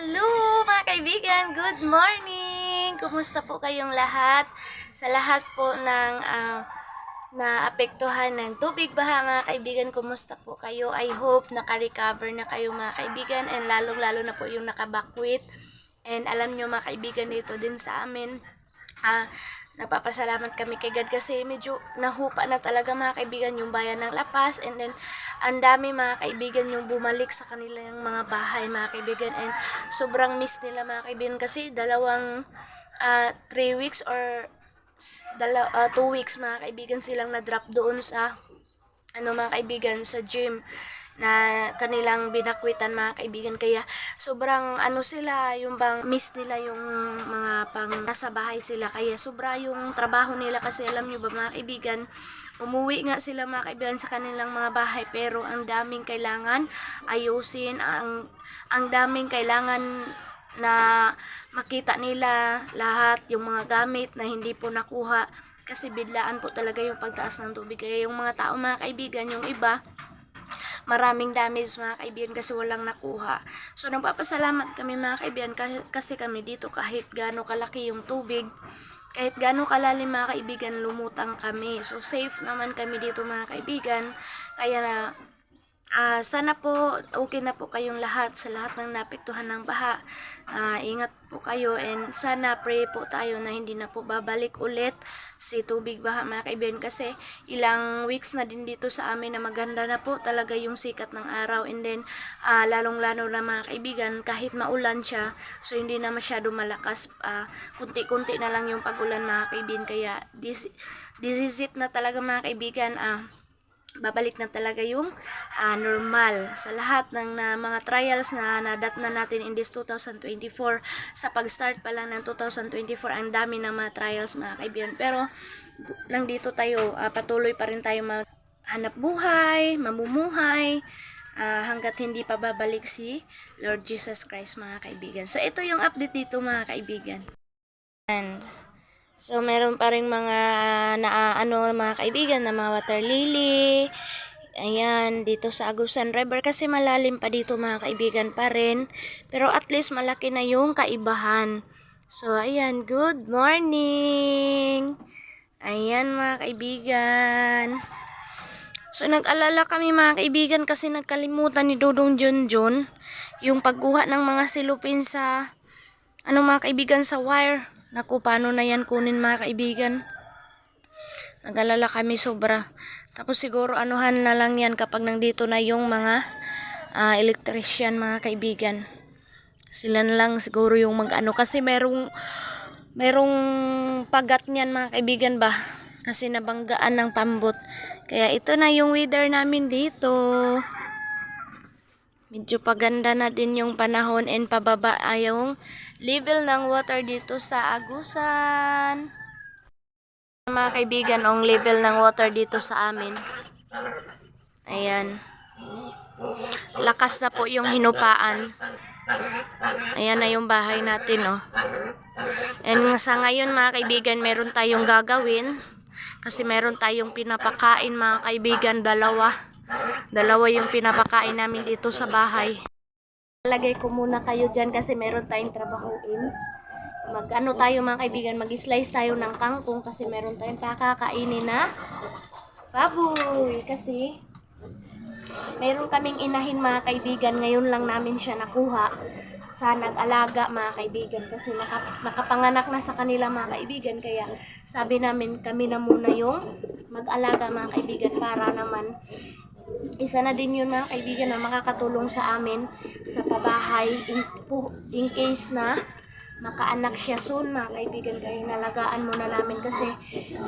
Hello mga kaibigan! Good morning! Kumusta po kayong lahat? Sa lahat po ng naapektuhan ng tubig baha mga kaibigan, kumusta po kayo? I hope naka-recover na kayo mga kaibigan, and lalong-lalo na po yung nakabakwit. And alam nyo mga kaibigan, dito din sa amin, nagpapasalamat kami kay God kasi medyo nahupa na talaga mga kaibigan yung bayan ng La Paz, and then ang dami mga kaibigan yung bumalik sa kanilang mga bahay mga kaibigan, and sobrang miss nila mga kaibigan kasi dalawang 3 weeks or 2 weeks mga kaibigan silang na-drop doon sa mga kaibigan sa gym na kanilang binakwitan mga kaibigan, kaya sobrang sila, yung bang miss nila yung mga pang nasa bahay sila, kaya sobra yung trabaho nila kasi alam nyo ba mga kaibigan, umuwi nga sila mga kaibigan sa kanilang mga bahay pero ang daming kailangan ayusin, ang daming kailangan na makita nila lahat yung mga gamit na hindi po nakuha kasi biglaan po talaga yung pagtaas ng tubig, kaya yung mga tao mga kaibigan, yung iba maraming damage mga kaibigan kasi walang nakuha. So nagpapasalamat kami mga kaibigan kasi kami dito kahit gaano kalaki yung tubig, kahit gaano kalalim mga kaibigan, lumutang kami. So safe naman kami dito mga kaibigan. Kaya na sana po okay na po kayong lahat sa lahat ng napektuhan ng baha. Ingat po kayo, and sana pray po tayo na hindi na po babalik ulit si tubig baha mga kaibigan kasi ilang weeks na din dito sa amin na maganda na po talaga yung sikat ng araw, and then lalong-lalo na mga kaibigan kahit maulan siya, so hindi na masyado malakas, kunti-kunti na lang yung pagulan mga kaibigan, kaya this is it na talaga mga kaibigan. Babalik na talaga yung normal sa lahat ng mga trials na nadat na natin in this 2024. Sa pag-start pa lang ng 2024, ang dami ng mga trials mga kaibigan, pero lang dito tayo, patuloy pa rin tayo maghanap buhay, mamumuhay, hanggat hindi pa babalik si Lord Jesus Christ mga kaibigan. So ito yung update dito mga kaibigan. So, meron pa rin mga mga kaibigan na mga water lily. Ayan, dito sa Agusan River kasi malalim pa dito mga kaibigan pa rin. Pero at least malaki na yung kaibahan. So, ayan, good morning! Ayan mga kaibigan. So, nag-alala kami mga kaibigan kasi nagkalimutan ni Dodong Junjun yung pagkuha ng mga silupin sa, mga kaibigan, sa wire. Naku, paano na yan kunin mga kaibigan? Nag-alala kami sobra. Tapos siguro anuhan na lang yan kapag nandito na yung mga electrician mga kaibigan. Sila na lang siguro yung kasi merong pagat niyan mga kaibigan ba? Kasi nabanggaan ng pambot. Kaya ito na yung weather namin dito. Medyo paganda na din yung panahon, and pababa yung level ng water dito sa Agusan. Mga kaibigan, ang level ng water dito sa amin. Ayan. Lakas na po yung hinupaan. Ayan na yung bahay natin, oh. And sa ngayon mga kaibigan, meron tayong gagawin. Kasi meron tayong pinapakain mga kaibigan, Dalawa yung pinapakain namin dito sa bahay. Lagay ko muna kayo dyan kasi meron tayong trabahuin. Tayo mga kaibigan, mag-slice tayo ng kangkong kasi meron tayong pakakainin na baboy. Kasi meron kaming inahin mga kaibigan, ngayon lang namin siya nakuha sa nag-alaga mga kaibigan kasi nakapanganak na sa kanila mga kaibigan, kaya sabi namin kami na muna yung mag-alaga mga kaibigan para naman isa na din yun mga kaibigan na makakatulong sa amin sa pabahay in case na makaanak siya soon mga kaibigan, kaya nalagaan muna namin kasi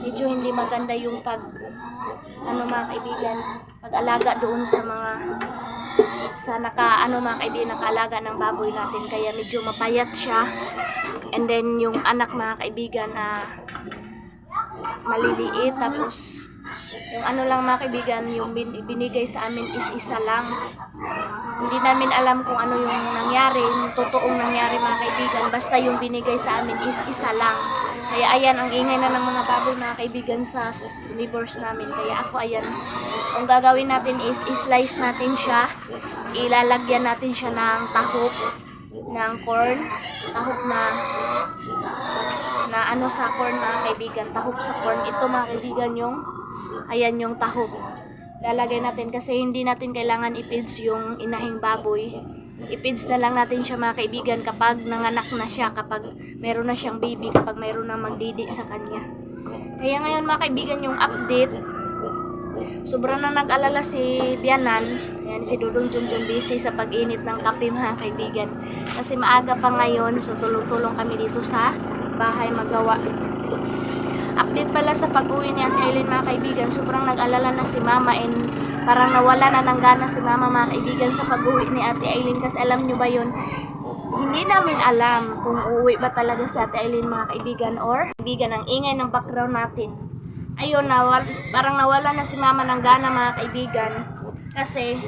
medyo hindi maganda yung mga kaibigan, pag-alaga doon sa mga mga kaibigan, nakaalaga ng baboy natin, kaya medyo mapayat siya, and then yung anak mga kaibigan maliliit, tapos yung lang mga kaibigan, yung binigay sa amin is isa lang. Hindi namin alam kung ano yung nangyari, yung totoong nangyari mga kaibigan, basta yung binigay sa amin is isa lang. Kaya ayan, ang ingay na ng mga baboy mga kaibigan sa neighbors namin. Kaya ako ayan, ang gagawin natin is slice natin siya, ilalagyan natin siya ng tahop, ng corn, tahop na ano sa corn mga kaibigan, tahop sa corn. Ito mga kaibigan yung, ayan yung tahop. Lalagay natin kasi hindi natin kailangan i-feeds yung inahing baboy. I-feeds na lang natin siya mga kaibigan kapag nanganak na siya, kapag meron na siyang baby, kapag meron na magdidi sa kanya. Kaya ngayon mga kaibigan yung update, sobrang na nag-alala si Bianan. Ayan, si Dudong Junjun busy sa pag-init ng kape mga kaibigan. Kasi maaga pa ngayon, so tulong-tulong kami dito sa bahay magawa. Update pala sa pag-uwi ni Ate Aileen mga kaibigan, sobrang nag-alala na si Mama and parang nawala na ng gana si Mama mga kaibigan sa pag-uwi ni Ate Aileen. Kasi alam nyo ba yun, hindi namin alam kung uuwi ba talaga si Ate Aileen mga kaibigan or kaibigan, ang ingay ng background natin. Ayun, parang nawala na si Mama ng gana mga kaibigan kasi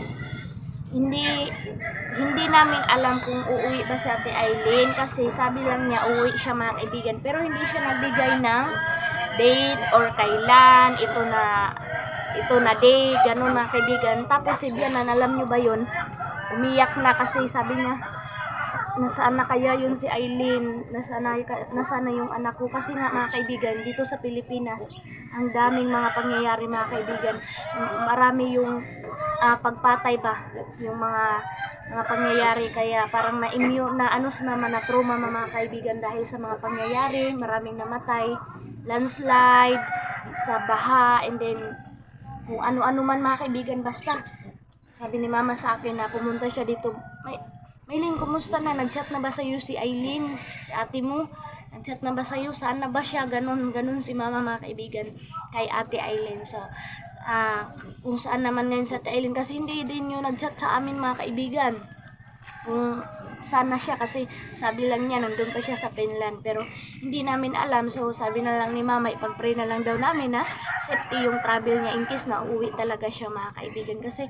hindi namin alam kung uuwi ba si Ate Aileen kasi sabi lang niya uuwi siya mga kaibigan, pero hindi siya nagbigay ng date or kailan ito na day, ganun mga kaibigan. Tapos si Bianan, alam nyo ba yun, umiyak na kasi sabi niya, nasaan na kaya yun si Aileen, nasaan na yung anak ko. Kasi nga mga kaibigan, dito sa Pilipinas ang daming mga pangyayari mga kaibigan, marami yung pagpatay ba, yung mga pangyayari, kaya parang na ano si Mama, na trauma mga kaibigan dahil sa mga pangyayari, maraming namatay, landslide, sa baha, and then kung ano-ano man mga kaibigan. Basta sabi ni Mama sa akin na pumunta siya dito, Maylin, kumusta na? Nag-chat na ba sa'yo si Aileen, si ate mo? Nag-chat na ba sa'yo? Saan na ba siya? Ganon si Mama mga kaibigan kay Ate Aileen. So kung saan naman ngayon sa Ate Aileen, kasi hindi din yung nag-chat sa amin mga kaibigan kung saan na siya, kasi sabi lang niya nandun pa siya sa Finland, pero hindi namin alam. So sabi na lang ni Mama, ipag-pray na lang daw namin na safety yung travel niya in case na uwi talaga siya mga kaibigan. Kasi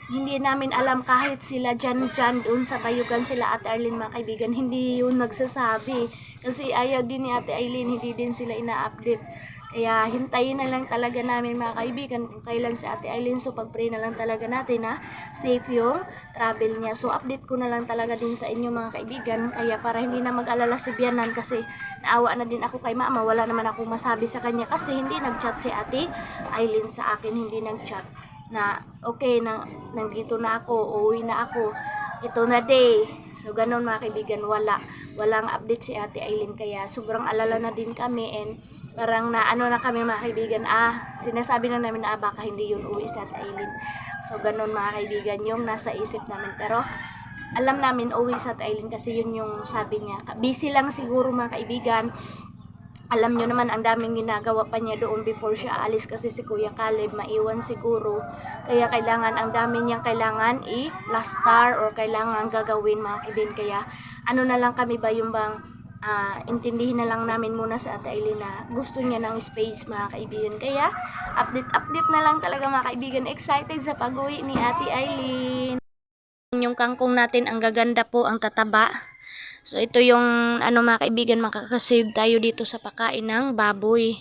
hindi namin alam, kahit sila dyan doon sa bayugan, sila Ate Aileen mga kaibigan, hindi yun nagsasabi. Kasi ayaw din ni Ate Aileen, hindi din sila ina-update. Kaya hintayin na lang talaga namin mga kaibigan kung kailan si Ate Aileen. So pag-pray na lang talaga natin na safe yung travel niya. So update ko na lang talaga din sa inyo mga kaibigan. Kaya para hindi na mag-alala si Bianan, kasi naawa na din ako kay Mama. Wala naman akong masabi sa kanya kasi hindi nag-chat si Ate Aileen sa akin, hindi nag-chat na okay na nandito na ako, uuwi na ako, ito na day. So ganun mga kaibigan, walang update si Ate Aileen, kaya sobrang alala na din kami and parang na ano na kami mga kaibigan, sinasabi na namin na baka hindi yun uwi si Ate Aileen. So ganun mga kaibigan yung nasa isip namin, pero alam namin uwi si Ate Aileen kasi yun yung sabi niya. Busy lang siguro mga kaibigan. Alam nyo naman, ang daming ginagawa pa niya doon before siya alis, kasi si Kuya Caleb maiwan siguro. Kaya ang dami niyang kailangan i-plaster or kailangan gagawin mga kaibigan. Kaya ano na lang kami ba yung bang intindihin na lang namin muna sa Ate Aileen na gusto niya ng space mga kaibigan. Kaya update na lang talaga mga kaibigan. Excited sa pag-uwi ni Ate Aileen. Yung kangkong natin, ang gaganda po, ang tataba. So ito yung mga kaibigan, makakasave tayo dito sa pakain ng baboy.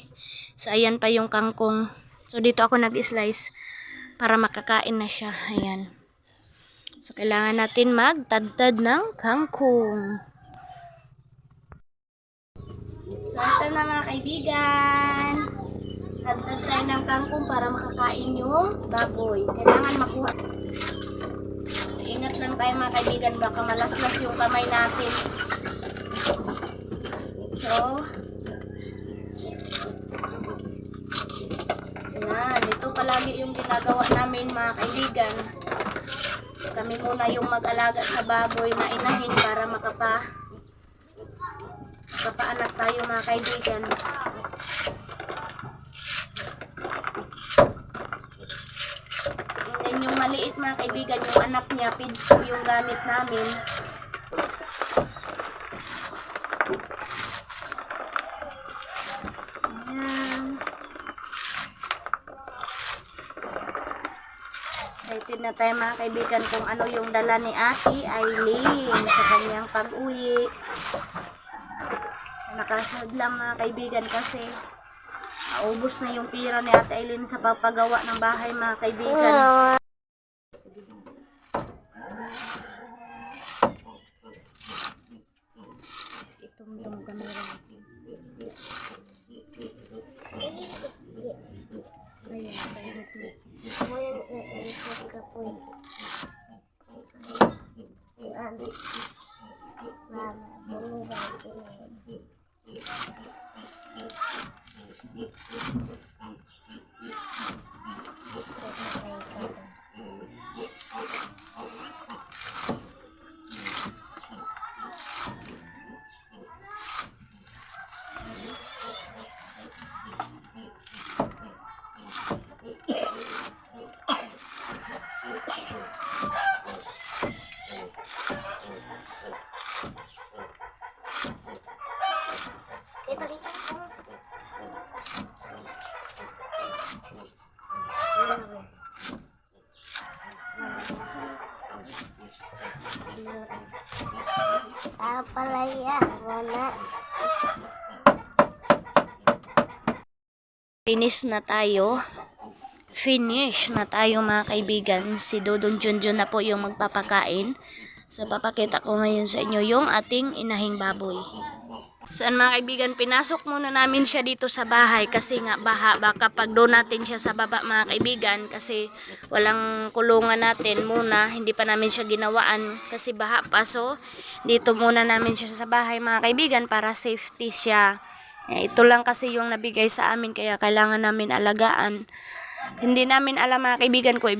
So ayan pa yung kangkong. So dito ako nag-slice para makakain na siya. Ayan. So kailangan natin magtadtad ng kangkong. So ito na mga kaibigan, tadtad tayo ng kangkong para makakain yung baboy. Kailangan makuha. Ingat lang tayo mga kaibigan, baka malaslas yung kamay natin. So ayan, ito palagi yung ginagawa namin mga kaibigan. Kami muna yung mag-alaga sa baboy na inahin para makapaanak tayo mga kaibigan. And yung maliit mga kaibigan, yung anak niya, feeds po yung gamit namin. Excited na tayo mga kaibigan kung ano yung dala ni Ate Aileen sa kanyang pag-uwi. Nakasad lang mga kaibigan kasi naubos na yung pira ni Ate Aileen sa pagpagawa ng bahay mga kaibigan. Palaya, wala. Finish na tayo. Finish na tayo mga kaibigan. Si Dodong Junjun na po yung magpapakain. So papakita ko ngayon sa inyo yung ating inahing baboy. Saan mga kaibigan, pinasok muna namin siya dito sa bahay kasi nga baha, baka pag doon natin siya sa baba mga kaibigan kasi walang kulungan natin muna, hindi pa namin siya ginawaan kasi baha pa. So dito muna namin siya sa bahay mga kaibigan para safety siya. Ito lang kasi yung nabigay sa amin kaya kailangan namin alagaan. Hindi namin alam mga kaibigan ko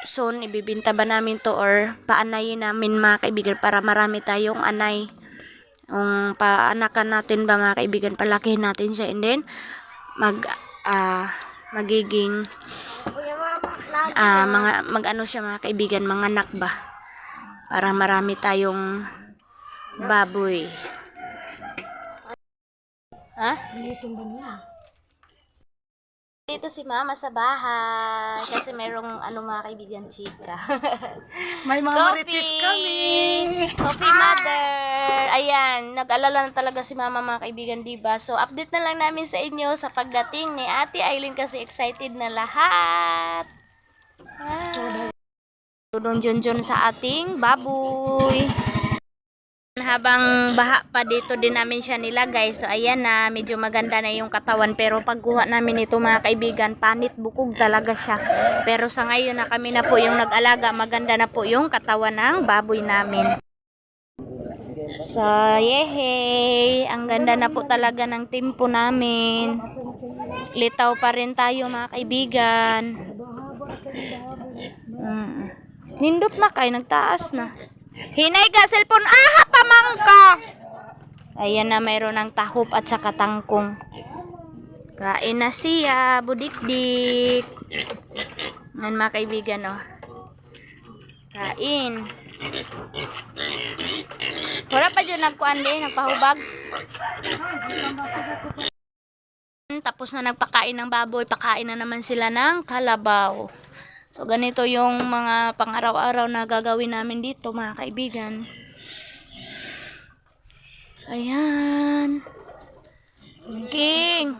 soon ibibinta ba namin to or paanayin namin mga kaibigan para marami tayong anay. Paanakan natin ba mga kaibigan, palakihin natin siya and then magiging mag-ano siya mga kaibigan, mga anak ba para marami tayong baboy. Ha? Dito si mama sa bahay kasi merong mga kaibigan chika. May mga marites kami. Coffee mother. Ayan, nag-alala na talaga si mama mga kaibigan, diba? So update na lang namin sa inyo sa pagdating ni Ate Aileen kasi excited na lahat. Dodong Junjun sa ating baboy. Habang baha pa dito din namin siya nilagay. So ayan na, medyo maganda na yung katawan. Pero pagkuha namin ito mga kaibigan, panit bukog talaga siya. Pero sa ngayon na kami na po yung nag-alaga, maganda na po yung katawan ng baboy namin. So yehey, ang ganda na po talaga ng timpo namin. Litaw pa rin tayo mga kaibigan. Nindot na kayo, nagtaas na. Hinay ka cellphone, pamangka. Ayan na, mayroon ng tahop at saka tangkong. Kain na siya, budikdik. Ngayon mga kaibigan, oh. Kain. Wala pa dyan nagkuhan din, nagpahubag. Tapos na nagpakain ng baboy, pakain na naman sila ng kalabaw. So, ganito yung mga pang-araw-araw na gagawin namin dito, mga kaibigan. Ayan. King.